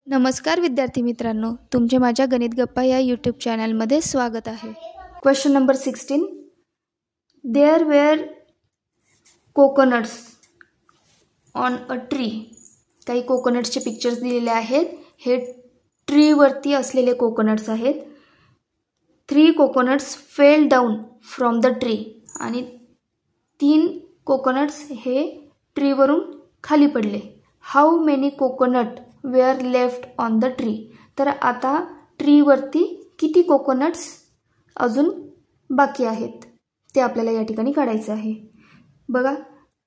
नमस्कार विद्यार्थी मित्रांनो, तुमचे माझ्या गणित गप्पा या यूट्यूब चॅनलमध्ये स्वागत आहे. Question number 16. There were coconuts on a tree. काही कोकोनट्सचे पिक्चर्स दिलेले आहेत. हे ट्रीवरती असलेले कोकोनट्स आहेत. 3 coconuts fell down from the tree. आणि 3 कोकोनट्स हे ट्रीवरून खाली पडले. How many coconut were left on the tree. तर आता ट्रीवरती किती कोकोनट्स अजून बाकी आहेत ते आपल्याला या ठिकाणी काढायचं आहे. बघा,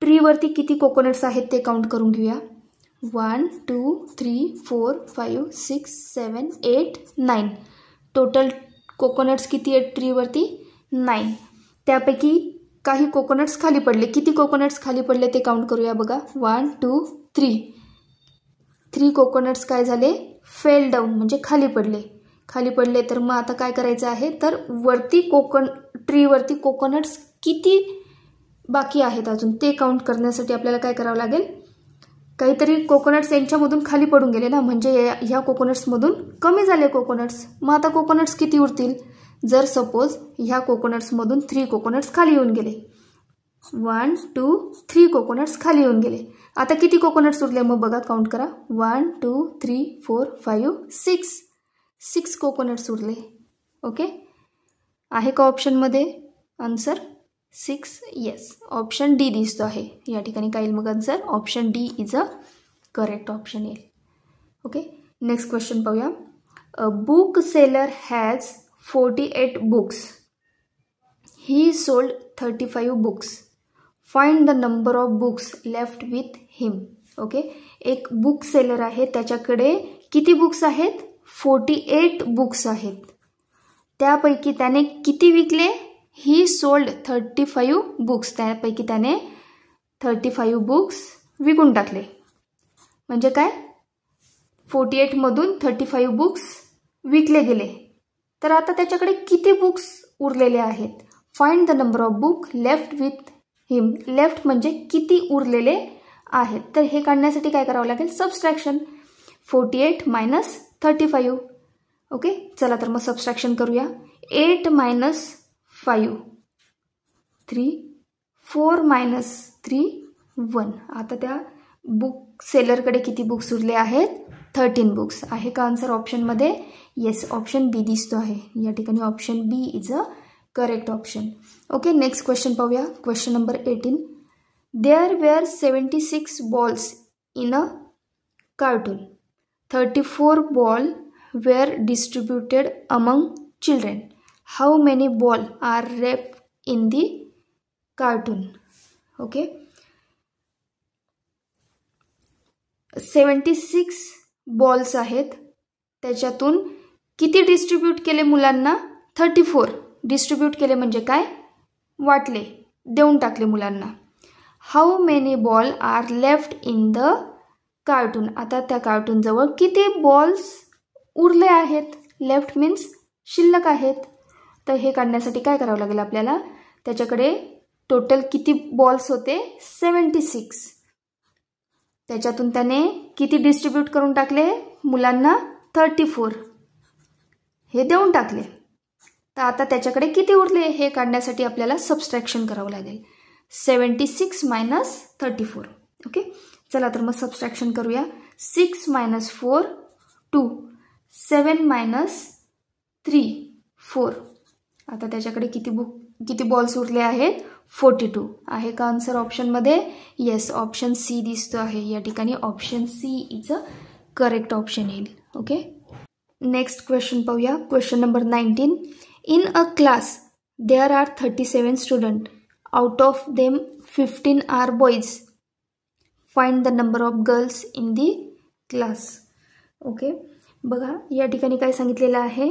ट्रीवरती किती कोकोनट्स आहेत ते काउंट करून घेऊया. 1 2 3 4 5 6 7 8 9. टोटल कोकोनट्स किती आहेत ट्रीवरती? 9. त्यापैकी काही कोकोनट्स खाली पडले. किती कोकोनट्स खाली पडले ते काउंट करूया. बघा, 1 2 3. 3 कोकोनट्स काय झाले? फेल डाऊन म्हणजे खाली पडले. खाली पडले तर मग आता काय करायचं आहे, तर वरती ट्रीवरती कोकोनट्स किती बाकी आहेत अजून ते काउंट करण्यासाठी आपल्याला काय करावं लागेल, काहीतरी कोकोनट्स यांच्यामधून खाली पडून गेले ना, म्हणजे ह्या कोकोनट्समधून कमी झाले कोकोनट्स. मग आता कोकोनट्स किती उरतील? जर सपोज ह्या कोकोनट्समधून 3 कोकोनट्स खाली येऊन गेले, 1 2 3 कोकोनट्स खाली येऊन गेले. आता किती कोकोनट्स उरले मग बघा, काउंट करा. 1 2 3 4 5 6 कोकोनट्स उरले. ओके, आहे का ऑप्शनमध्ये आन्सर? 6. येस, ऑप्शन डी दिसतो आहे या ठिकाणी. काय येईल मग answer? Option D is a correct option येईल. ओके, नेक्स्ट क्वेश्चन पाहूया. A book seller has 48 books. He sold 35 books. Find the number of books left with him. Okay, एक बुक सेलर आहे, त्याच्याकडे किती बुक्स आहेत? 48 बुक्स आहेत. त्यापैकी त्याने किती विकले? ही सोल्ड 35 बुक्स. त्यापैकी त्याने 35 बुक्स विकून टाकले. म्हणजे काय, 48 मधून 35 बुक्स विकले गेले. तर आता त्याच्याकडे किती बुक्स उरलेले आहेत? Find the number of book left with him. Left म्हणजे किती उरलेले आहेत. तर हे काढण्यासाठी काय करावं लागेल? सबस्ट्रॅक्शन. 48 मायनस 35. ओके, चला तर मग सबस्ट्रॅक्शन करूया. 8 मायनस 5 3, 4 मायनस 3 1. आता त्या बुक सेलरकडे किती बुक्स उरले आहेत? 13 बुक्स. आहे का आन्सर ऑप्शनमध्ये? येस, ऑप्शन बी दिसतो आहे या ठिकाणी. Option B is a correct option. Okay, next question पाहूया. Question number 18. There were 76 balls in a carton. 34 ball were distributed among children. How many ball are left in the carton. Okay, 76 balls आहेत. त्याच्यातून किती distribute केले मुलांना? 34. Distribute केले म्हणजे काय? वाटले, देऊन टाकले मुलांना. How many ball are left in the cartoon. आता त्या कार्टूनजवळ किती बॉल्स उरले आहेत? लेफ्ट मीन्स शिल्लक आहेत. तर हे काढण्यासाठी काय करावं लागेल आपल्याला? त्याच्याकडे टोटल किती बॉल्स होते? 76. त्याच्यातून त्याने किती डिस्ट्रीब्यूट करून टाकले मुलांना? 34. हे देऊन टाकले. तर आता त्याच्याकडे किती उरले हे काढण्यासाठी आपल्याला सबस्ट्रॅक्शन करावं लागेल. 76 मायनस 34. ओके, चला तर मग सबस्ट्रॅक्शन करूया. 6 मायनस 4 2. 7 मायनस 3 4. आता त्याच्याकडे किती बॉल्स उरले आहेत? 42. आहे का आन्सर ऑप्शनमध्ये? येस, ऑप्शन सी दिसतो आहे या ठिकाणी. Option C is a correct option येईल. ओके, नेक्स्ट क्वेश्चन पाहूया. Question number 19. In a class, there are 37 students. Out of them, 15 are boys. Find the number of girls in the class. Okay, बघा या ठिकाणी काय सांगितलेलं आहे?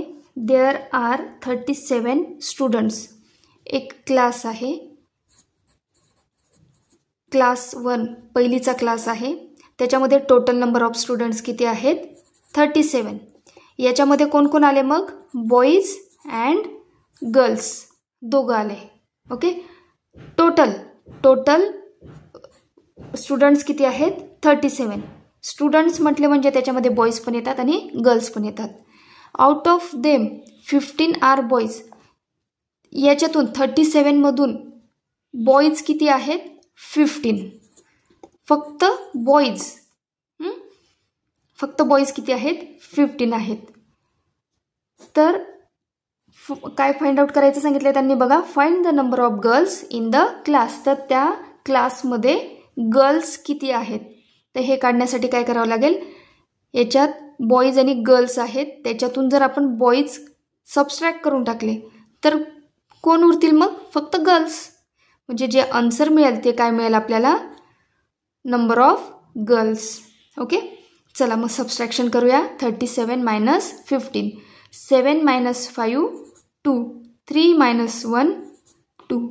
There are 37 students. एक class आहे. क्लास 1 पहिलीचा क्लास आहे. त्याच्यामध्ये टोटल नंबर ऑफ स्टुडंट्स किती आहेत? 37. याच्यामध्ये कोण कोण आले मग? बॉईज अँड गर्ल्स दोघं आले. ओके, टोटल स्टुडंट्स किती आहेत? 37. स्टुडंट्स म्हटले म्हणजे त्याच्यामध्ये बॉईज पण येतात आणि गर्ल्स पण येतात. Out of them 15 are boys. याच्यातून 37मधून बॉईज किती आहेत? 15. फक्त बॉईज किती आहेत? 15 आहेत. तर काय फाइंड आउट करायचं सांगितलं त्यांनी बघा. Find the number of girls in the class. तर त्या क्लासमध्ये गर्ल्स किती आहेत तर हे काढण्यासाठी काय करावं लागेल, याच्यात बॉईज आणि गर्ल्स आहेत, त्याच्यातून जर आपण बॉईज सबस्ट्रॅक्ट करून टाकले तर कोण उरतील मग? फक्त गर्ल्स. म्हणजे जे आन्सर मिळेल ते काय मिळेल आपल्याला? Number of girls. ओके, चला मग सबस्ट्रॅक्शन करूया. 37 मायनस 15. 7 मायनस 5 2. 3 मायनस 1 2.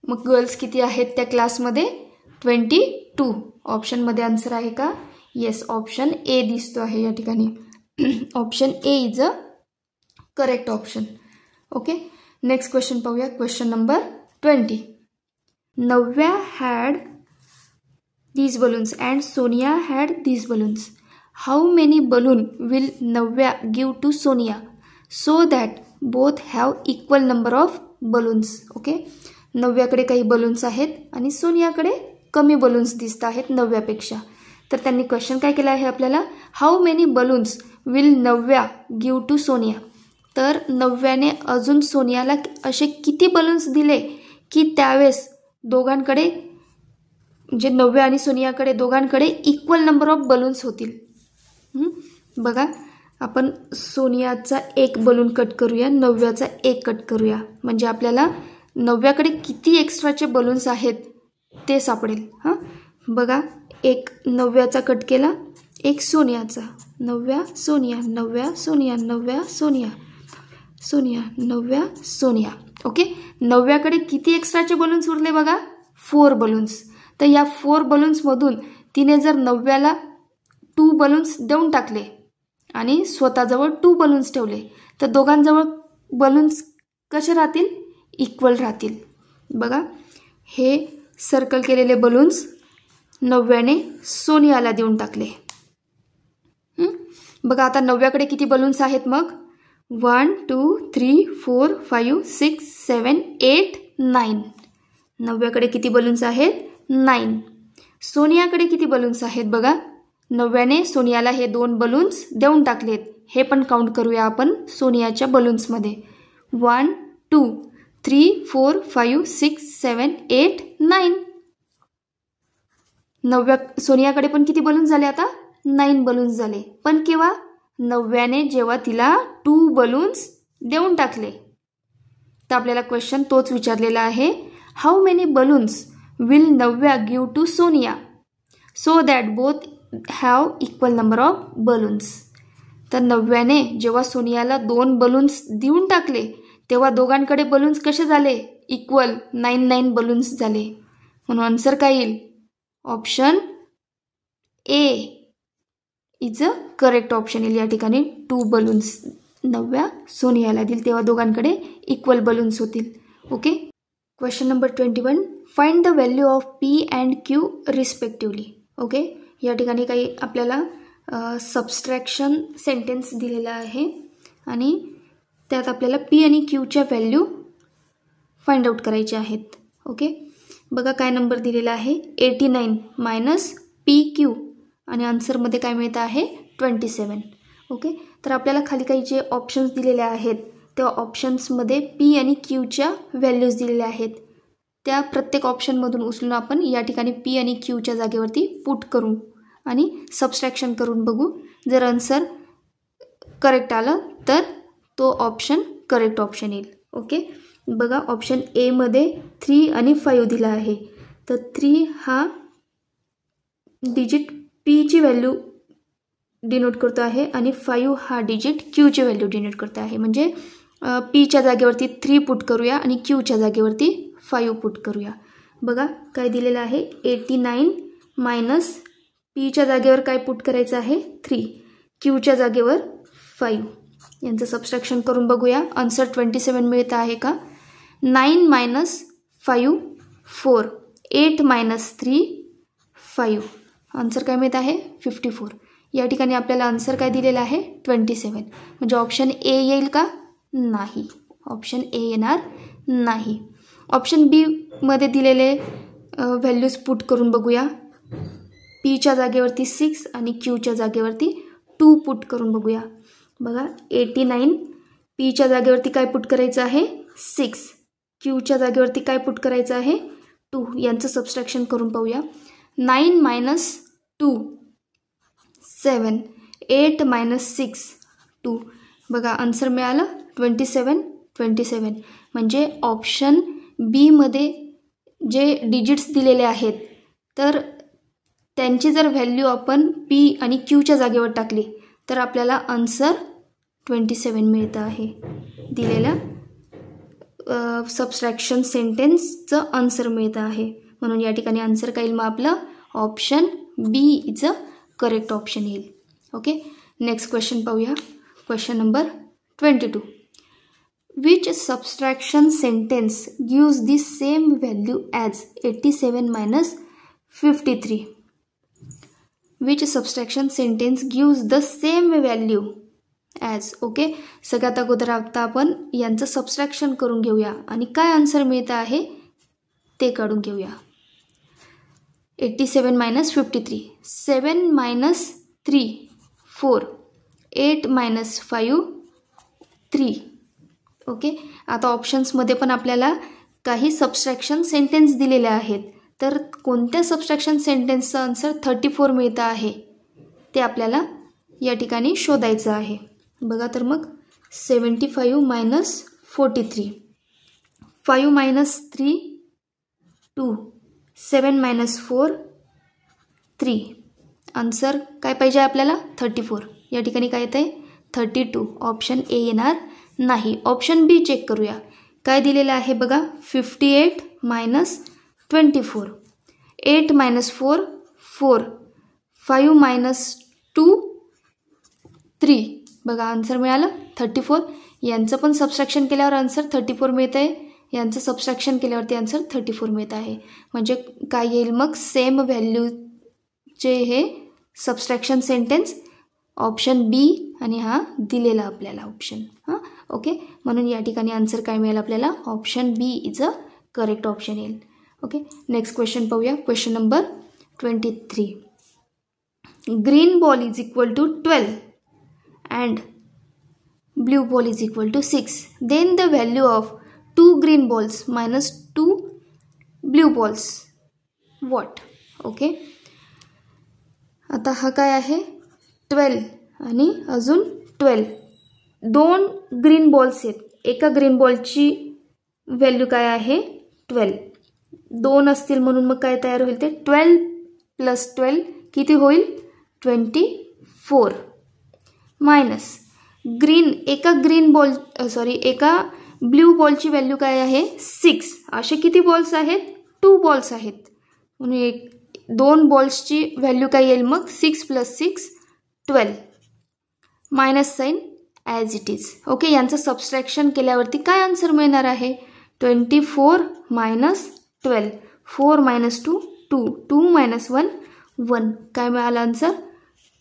मग गर्ल्स किती आहेत त्या क्लासमध्ये? 22. ऑप्शनमध्ये आन्सर आहे का? येस, ऑप्शन ए दिसतो आहे या ठिकाणी. Option A is a correct option. Okay, next question पाहूया. Question number 20. Navya had these balloons and Sonia had these balloons. How many balloon will Navya give to Sonia so that both have equal number of balloons? Okay, नव्याकडे काही balloons आहेत आणि सोनियाकडे कमी balloons दिसत आहेत नव्यापेक्षा. तर त्यांनी question काय केला आहे आपल्याला? How many balloons will Navya give to Sonia. तर नव्याने अजून सोनियाला असे किती बलून्स दिले की त्यावेळेस दोघांकडे, म्हणजे नव्या आणि सोनियाकडे दोघांकडे इक्वल नंबर ऑफ बलून्स होतील. बघा, आपण सोनियाचा एक बलून कट करूया, नव्याचा एक कट करूया, म्हणजे आपल्याला नव्याकडे किती एक्स्ट्राचे बलून्स आहेत ते सापडेल. बघा, एक नव्याचा कट केला, एक सोनियाचा. नव्या सोनिया, नव्या सोनिया, नव्या सोनिया, सोनिया, नव्या सोनिया. ओके, नव्याकडे किती एक्स्ट्राचे बलून्स उरले बघा? 4 बलून्स. तर या 4 बलून्समधून तिने जर नव्याला 2 बलून्स देऊन टाकले आणि स्वतःजवळ 2 बलून्स ठेवले तर दोघांजवळ बलून्स कसे राहतील? इक्वल राहतील. बघा, हे सर्कल केलेले बलून्स नव्याने सोनियाला देऊन टाकले. बघा, आता नव्याकडे किती बलून्स आहेत मग? 1 2 3 4 5 6 7 8 9. नव्याकडे किती बलून्स आहेत? 9. सोनियाकडे किती बलून्स आहेत बघा? नव्याने सोनियाला हे 2 बलून्स देऊन टाकलेत. हे पण काउंट करूया आपण सोनियाच्या बलून्समध्ये. 1 2 3 4 5 6 7 8 9. सोनियाकडे पण किती बलून्स झाले आता? 9 बलून्स झाले. पण केव्हा? नव्याने जेव्हा तिला 2 बलून्स देऊन टाकले. तर आपल्याला क्वेश्चन तोच विचारलेला आहे. How many balloons will Navya give to Sonia so that both have equal number of balloons. तर नव्याने जेव्हा सोनियाला 2 बलून्स देऊन टाकले तेव्हा दोघांकडे बलून्स कसे झाले? इक्वल. 9 बलून्स झाले. म्हणून आन्सर काय येईल? Option A is a correct option येईल या ठिकाणी. 2 बलून्स नव्या सोनियाला दिल तेव्हा दोघांकडे इक्वल बलून्स होतील. Okay, question number 21. Find the value of P and Q respectively. Okay, या ठिकाणी काही आपल्याला सबस्ट्रॅक्शन सेंटेन्स दिलेला आहे आणि त्यात आपल्याला पी आणि क्यूच्या व्हॅल्यू फाइंड आउट करायचे आहेत. ओके, बघा काय नंबर दिलेला आहे? 89 मायनस पी क्यू आणि आन्सरमध्ये काय मिळतं आहे? 27. ओके, तर आपल्याला खाली काही जे ऑप्शन्स दिलेले आहेत त्या ऑप्शन्समध्ये पी आणि क्यूच्या व्हॅल्यूज दिलेल्या आहेत. त्या प्रत्येक ऑप्शनमधून उचलून आपण या ठिकाणी पी आणि क्यूच्या जागेवरती पुट करू आणि सबस्ट्रॅक्शन करून बघू. जर आन्सर करेक्ट आलं तर तो ऑप्शन करेक्ट ऑप्शन येईल. ओके, बघा ऑप्शन एमध्ये 3 आणि 5 दिला आहे. तर 3 हा डिजिट पीची व्हॅल्यू डिनोट करतो आहे आणि 5 हा डिजिट क्यूची व्हॅल्यू डिनोट करतो आहे. म्हणजे पीच्या जागेवरती 3 पुट करूया आणि क्यूच्या जागेवरती 5 पुट करूया. बघा काय दिलेलं आहे? 89 मायनस पीच्या जागेवर काय पुट करायचं आहे? 3. क्यूच्या जागेवर 5. यांचं सबस्ट्रॅक्शन करून बघूया. आन्सर 27 मिळत आहे का? 9 मायनस 5 4. 8 मायनस 3 5. आन्सर काय मिळत आहे? 54. या ठिकाणी आपल्याला आन्सर काय दिलेला आहे 27. म्हणजे ऑप्शन ए येईल का? नाही, ऑप्शन ए येणार नाही. ऑप्शन बी मध्ये दिलेले व्हॅल्यूज पुट करून बघूया. पीच्या जागेवरती 6 आणि क्यूच्या जागेवरती 2 पुट करून बघूया. बघा 89 पीच्या जागेवरती काय पुट करायचं आहे 6, क्यूच्या जागेवरती काय पुट करायचं आहे 2. यांचं सबस्ट्रॅक्शन करून पाहूया. 9 minus 2 7, 8 minus 6 2. बघा आन्सर मिळालं 27. म्हणजे ऑप्शन बी मध्ये जे डिजिट्स दिलेले आहेत तर त्यांची जर व्हॅल्यू आपण पी आणि क्यूच्या जागेवर टाकली तर आपल्याला आन्सर 27 मिळतं आहे. दिलेल्या सबस्ट्रॅक्शन सेंटेन्सचं आन्सर मिळतं आहे. म्हणून या ठिकाणी आन्सर काय येईल मग आपलं option B is a correct option येईल. ओके, नेक्स्ट क्वेश्चन पाहूया. Question number 22. Which subtraction sentence gives the same value as 87 minus 53. Which subtraction sentence gives the same value as. Okay, सगळ्यात अगोदर आता आपण यांचं सबस्ट्रॅक्शन करून घेऊया आणि काय आन्सर मिळतं आहे ते काढून घेऊया. 87 minus 53, 7 minus 3 4, 8 minus 5 3. ओके, आता ऑप्शन्समध्ये पण आपल्याला काही सबस्ट्रॅक्शन सेंटेन्स दिलेले आहेत. तर कोणत्या सबस्ट्रॅक्शन सेंटेन्सचं आन्सर 34 मिळतं आहे ते आपल्याला या ठिकाणी शोधायचं आहे. बघा तर मग 75 minus 43, 5 minus 3 2, 7 minus 4 3. आन्सर काय पाहिजे आपल्याला 34. या ठिकाणी काय येतं आहे 32. ऑप्शन ए येणार नाही. ऑप्शन बी चेक करूया. काय दिलेलं आहे बघा 58 minus 24, 8 minus 4 4, 5 minus 2 3. बघा आन्सर मिळालं 34. यांचं पण सबस्ट्रॅक्शन केल्यावर आन्सर 34 मिळतं आहे. यांचं सबस्ट्रॅक्शन केल्यावरती आन्सर 34 मिळत आहे. म्हणजे काय येईल मग सेम व्हॅल्यूचे हे सबस्ट्रॅक्शन सेंटेन्स ऑप्शन बी आणि हा दिलेला आपल्याला ऑप्शन. ओके, म्हणून या ठिकाणी आन्सर काय मिळेल आपल्याला option B is a correct option येईल. ओके, नेक्स्ट क्वेश्चन पाहूया. Question number 23. Green ball is equal to 12 and blue ball is equal to 6. Then the value of 2 green balls minus 2 blue balls what? Okay, आता हा काय आहे 12 आणि अजून 12. 2 green balls आहेत. एका ग्रीन बॉलची व्हॅल्यू काय आहे 12. 2 असतील म्हणून मग काय तयार होईल ते 12 + 12 किती होईल 24 मायनस ग्रीन एका ब्ल्यू बॉलची व्हॅल्यू काय आहे 6. असे किती बॉल्स आहेत 2 बॉल्स आहेत म्हणून 2 बॉल्सची व्हॅल्यू काय येईल मग 6 + 6 12 minus sign as it is. Okay, यांचं सबस्ट्रॅक्शन केल्यावरती काय आन्सर मिळणार आहे 24 minus 12, 4 minus 2 2, 2 minus 1 1. काय मिळालं आन्सर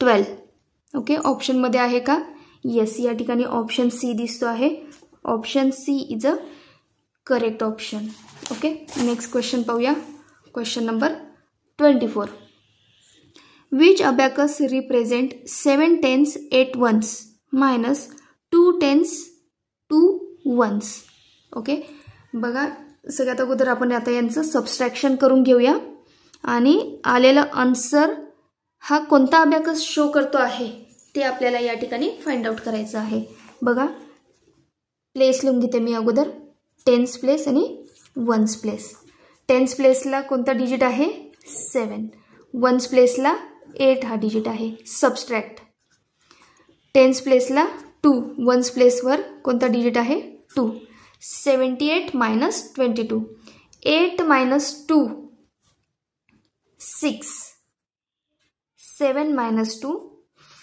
12. ओके, ऑप्शनमध्ये आहे का येस. या ठिकाणी ऑप्शन सी दिसतो आहे. Option C is a correct option. Okay, next question पाहूया. Question number 24. Which abacus represent 7 10s 8 1s minus 2 10s 2 1s. Okay, बघा सगळ्यात अगोदर आपण आता यांचं सबस्ट्रॅक्शन करून घेऊया आणि आलेलं आन्सर हा कोणता अबॅकस शो करतो आहे ते आपल्याला या ठिकाणी फाइंड आउट करायचं आहे. बघा प्लेस लिहून घेते मी अगोदर 10s प्लेस आणि 1s प्लेस. 10s प्लेसला कोणता डिजिट आहे 7, 1s प्लेसला 8 हा डिजिट आहे. सबस्ट्रॅक्ट 10s प्लेसला 2, 1s प्लेसवर कोणता डिजिट आहे 2. 78 minus 22, 8 minus 2 6, 7 minus 2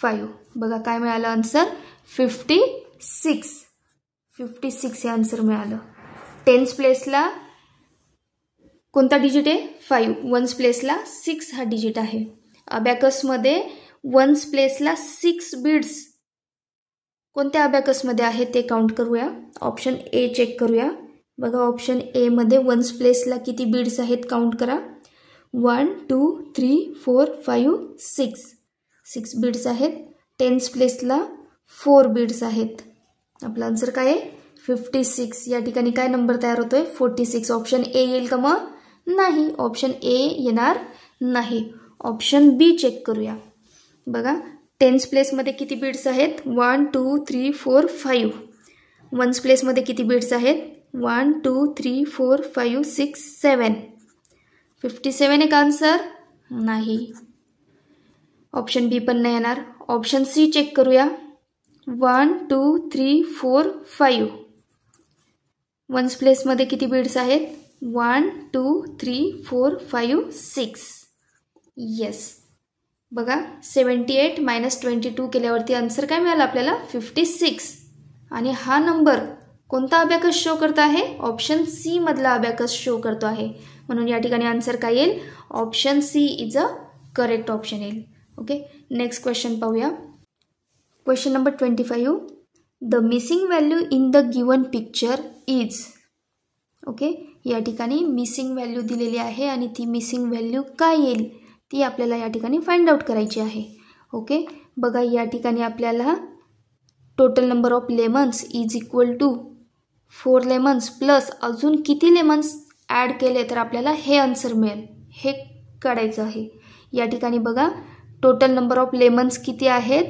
5. बघा काय मिळालं आन्सर 56. 56 हे आन्सर मिळालं. 10s प्लेसला कोणता डिजिट आहे 5, 1s प्लेसला 6 हा डिजिट आहे. अबॅकसमध्ये वन्स प्लेसला 6 बीड्स कोणत्या अबॅकसमध्ये आहे ते काउंट करूया. ऑप्शन ए चेक करूया. बघा ऑप्शन ए मध्ये वन्स प्लेसला किती बीड्स आहेत काउंट करा. 1 2 3 4 5 6 बीड्स आहेत. टेन्स प्लेसला 4 बीड्स आहेत. आपला आन्सर काय आहे 56. या ठिकाणी काय नंबर तयार होतोय 46. ऑप्शन ए येईल का मग? नाही, ऑप्शन ए येणार नाही. ऑप्शन बी चेक करूया. बघा टेन्स प्लेसमध्ये किती बीड्स आहेत 1 2 3 4 5. वन्स प्लेसमध्ये किती बीड्स आहेत 1 2 3 4 5 6 7. 57 आहे का आन्सर? नाही. ऑप्शन बी पण नाही येणार. ऑप्शन सी चेक करूया. 1 2 3 4 5. वन्स प्लेसमध्ये किती बीड्स आहेत 1 2 3 4 5 6. येस. बघा 78 - 22 केल्यावरती आन्सर काय मिळाला आपल्याला 56. आणि हा नंबर कोणता अबॅकस शो करत आहे? ऑप्शन सी मधला अबॅकस शो करतो आहे. म्हणून या ठिकाणी आन्सर काय येईल option C is a correct option येईल. ओके, नेक्स्ट क्वेश्चन पाहूया. Question number 25. The missing value in the given picture is. Okay, या ठिकाणी मिसिंग व्हॅल्यू दिलेली आहे आणि ती मिसिंग व्हॅल्यू काय येईल ती आपल्याला या ठिकाणी फाइंड आउट करायची आहे. ओके, बघा या ठिकाणी आपल्याला total number of lemons is equal to 4 lemons plus अजून किती लेमन्स ॲड केले तर आपल्याला हे आन्सर मिळेल हे काढायचं आहे. या ठिकाणी बघा टोटल नंबर ऑफ लेमन्स किती आहेत.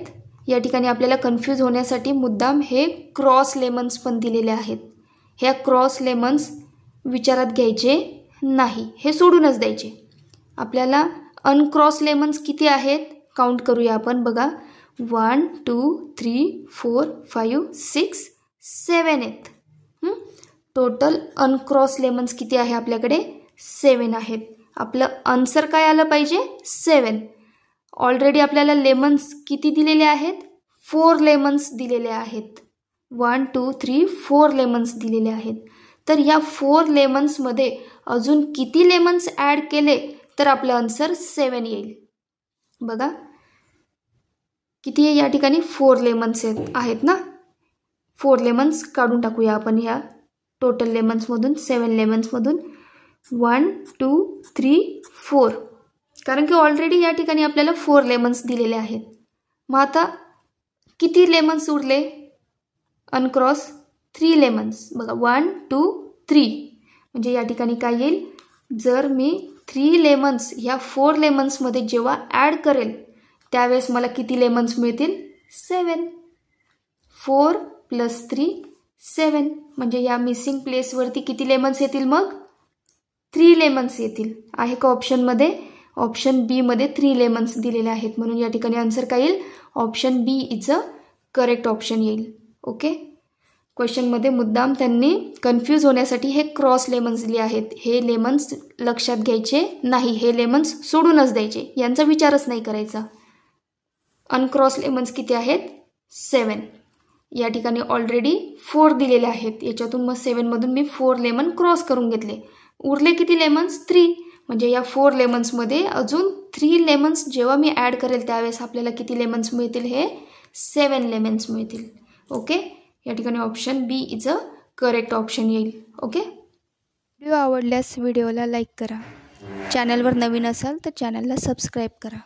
या ठिकाणी आपल्याला कन्फ्यूज होण्यासाठी मुद्दाम हे क्रॉस लेमन्स पण दिलेले आहेत. ह्या क्रॉस लेमन्स विचारात घ्यायचे नाही, हे सोडूनच द्यायचे. आपल्याला अनक्रॉस लेमन्स किती आहेत काउंट करूया आपण. बघा 1 2 3 4 5 6 7 आहेत. टोटल अनक्रॉस लेमन्स किती आहे आपल्याकडे 7 आहेत. आपलं आन्सर काय आलं पाहिजे 7. ऑलरेडी आपल्याला लेमन्स किती दिलेले आहेत 4 लेमन्स दिलेले आहेत. 1 2 3 4 लेमन्स दिलेले आहेत. तर या 4 लेमन्समध्ये अजून किती लेमन्स ॲड केले तर आपलं आन्सर 7 येईल. बघा किती आहे या ठिकाणी 4 लेमन्स आहेत ना. 4 लेमन्स काढून टाकूया आपण ह्या टोटल लेमन्समधून 7 लेमन्समधून. 1 2 3 4. कारण की ऑलरेडी या ठिकाणी आपल्याला 4 लेमन्स दिलेले आहेत. मग आता किती लेमन्स उरले अनक्रॉस 3 लेमन्स. बघा 1 2 3 म्हणजे या ठिकाणी काय येईल जर मी 3 लेमन्स ह्या 4 लेमन्समध्ये जेव्हा ॲड करेल त्यावेळेस मला किती लेमन्स मिळतील 7. 4 + 3 7 म्हणजे या मिसिंग प्लेसवरती किती लेमन्स येतील मग 3 लेमन्स येतील. आहे का ऑप्शनमध्ये? ऑप्शन बी मध्ये 3 लेमन्स दिलेले आहेत. म्हणून या ठिकाणी आन्सर काय येईल option B is a correct option येईल. ओके, क्वेश्चनमध्ये मुद्दाम त्यांनी कन्फ्यूज होण्यासाठी हे क्रॉस लेमन्स दिले आहेत. हे लेमन्स लक्षात घ्यायचे नाही, हे लेमन्स सोडूनच द्यायचे, यांचा विचारच नाही करायचा. अनक्रॉस लेमन्स किती आहेत 7. या ठिकाणी ऑलरेडी 4 दिलेले आहेत. याच्यातून मग 7 मधून मी 4 लेमन क्रॉस करून घेतले. उरले किती लेमन्स 3. म्हणजे या 4 लेमन्समध्ये अजून 3 लेमन्स जेव्हा मी ॲड करेल त्यावेळेस आपल्याला किती लेमन्स मिळतील हे 7 लेमन्स मिळतील. ओके, या ठिकाणी option B is a correct option येईल. ओके, व्हिडिओ आवडल्यास व्हिडिओला लाईक करा. चॅनलवर नवीन असाल तर चॅनलला सबस्क्राईब करा.